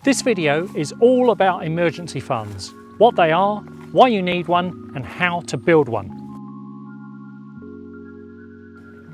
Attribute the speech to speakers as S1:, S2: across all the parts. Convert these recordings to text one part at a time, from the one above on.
S1: This video is all about emergency funds, what they are, why you need one, and how to build one.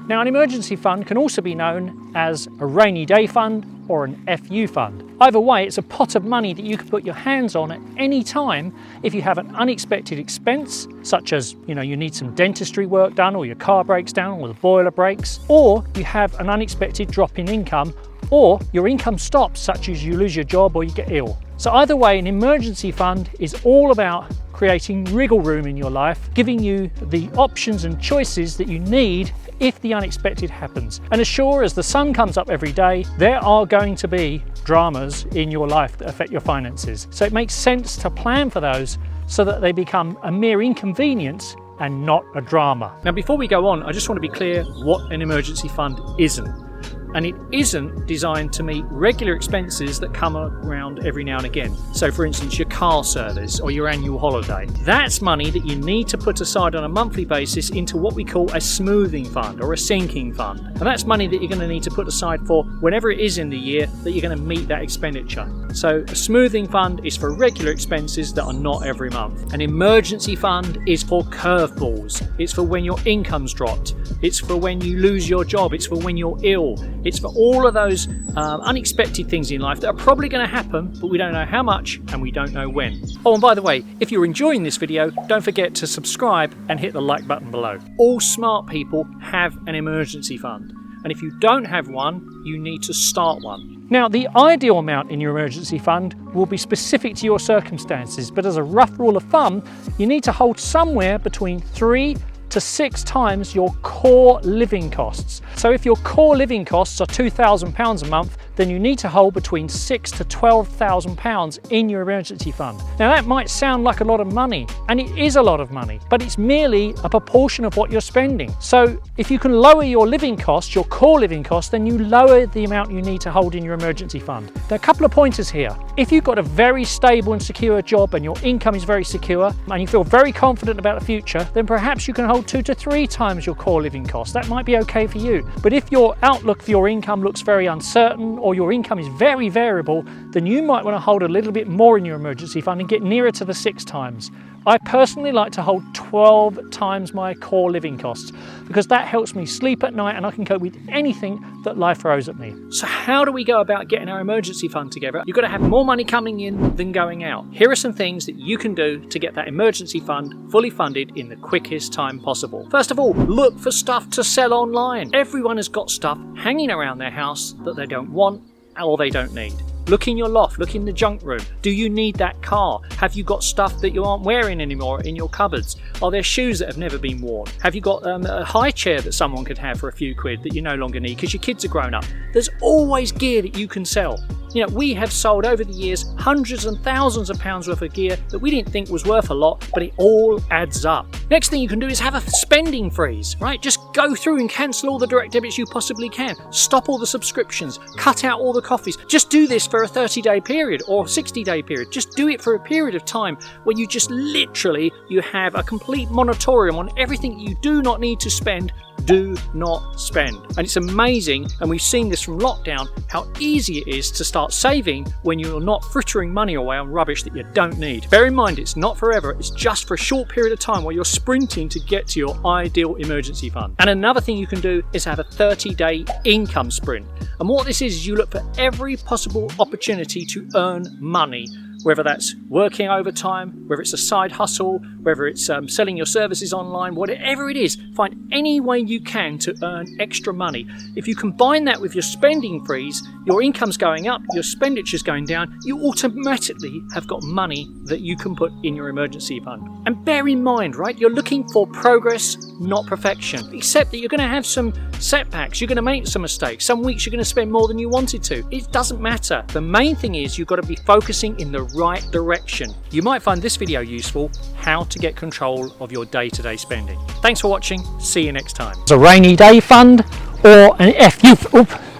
S1: Now, an emergency fund can also be known as a rainy day fund or an FU fund. Either way, it's a pot of money that you can put your hands on at any time if you have an unexpected expense, such as, you need some dentistry work done, or your car breaks down, or the boiler breaks, or you have an unexpected drop in income, or your income stops, such as you lose your job or you get ill. So either way, an emergency fund is all about creating wriggle room in your life, giving you the options and choices that you need if the unexpected happens. And as sure as the sun comes up every day, there are going to be dramas in your life that affect your finances. So it makes sense to plan for those so that they become a mere inconvenience and not a drama. Now, before we go on, I just want to be clear what an emergency fund isn't. And it isn't designed to meet regular expenses that come around every now and again. So for instance, your car service or your annual holiday. That's money that you need to put aside on a monthly basis into what we call a smoothing fund or a sinking fund. And that's money that you're going to need to put aside for whenever it is in the year that you're going to meet that expenditure. So a smoothing fund is for regular expenses that are not every month. An emergency fund is for curveballs. It's for when your income's dropped. It's for when you lose your job. It's for when you're ill. It's for all of those unexpected things in life that are probably going to happen, but we don't know how much and we don't know when. Oh, and by the way, if you're enjoying this video, don't forget to subscribe and hit the like button below. All smart people have an emergency fund. And if you don't have one, you need to start one. Now, the ideal amount in your emergency fund will be specific to your circumstances, but as a rough rule of thumb, you need to hold somewhere between 3 to 6 times your core living costs. So if your core living costs are £2,000 a month, then you need to hold between £6,000 to £12,000 in your emergency fund. Now, that might sound like a lot of money, and it is a lot of money, but it's merely a proportion of what you're spending. So if you can lower your living costs, your core living costs, then you lower the amount you need to hold in your emergency fund. Now, a couple of pointers here. If you've got a very stable and secure job and your income is very secure and you feel very confident about the future, then perhaps you can hold 2 to 3 times your core living costs. That might be okay for you. But if your outlook for your income looks very uncertain, or your income is very variable, then you might want to hold a little bit more in your emergency fund and get nearer to the 6 times. I personally like to hold 12 times my core living costs because that helps me sleep at night and I can cope with anything that life throws at me. So how do we go about getting our emergency fund together? You've got to have more money coming in than going out. Here are some things that you can do to get that emergency fund fully funded in the quickest time possible. First of all, look for stuff to sell online. Everyone has got stuff hanging around their house that they don't want or they don't need. Look in your loft, look in the junk room. Do you need that car? Have you got stuff that you aren't wearing anymore in your cupboards? Are there shoes that have never been worn? Have you got a high chair that someone could have for a few quid that you no longer need because your kids are grown up? There's always gear that you can sell. We have sold over the years hundreds and thousands of pounds worth of gear that we didn't think was worth a lot, but it all adds up. Next thing you can do is have a spending freeze, right? Just go through and cancel all the direct debits you possibly can. Stop all the subscriptions, cut out all the coffees. Just do this for a 30-day period or 60-day period. Just do it for a period of time where you just literally, you have a complete moratorium on everything you do not need to spend. Do not spend. And it's amazing, and we've seen this from lockdown, how easy it is to start saving when you're not frittering money away on rubbish that you don't need. Bear in mind, it's not forever, it's just for a short period of time while you're sprinting to get to your ideal emergency fund. And another thing you can do is have a 30-day income sprint. And what this is you look for every possible opportunity to earn money, whether that's working overtime, whether it's a side hustle, whether it's selling your services online, whatever it is, find any way you can to earn extra money. If you combine that with your spending freeze, your income's going up, your expenditure's going down, you automatically have got money that you can put in your emergency fund. And bear in mind, right, you're looking for progress, not perfection, except that you're going to have some setbacks, you're going to make some mistakes, some weeks you're going to spend more than you wanted to. It doesn't matter. The main thing is you've got to be focusing in the right direction. You might find this video useful, how to get control of your day-to-day spending. Thanks for watching. See you next time. It's a rainy day fund or an FU.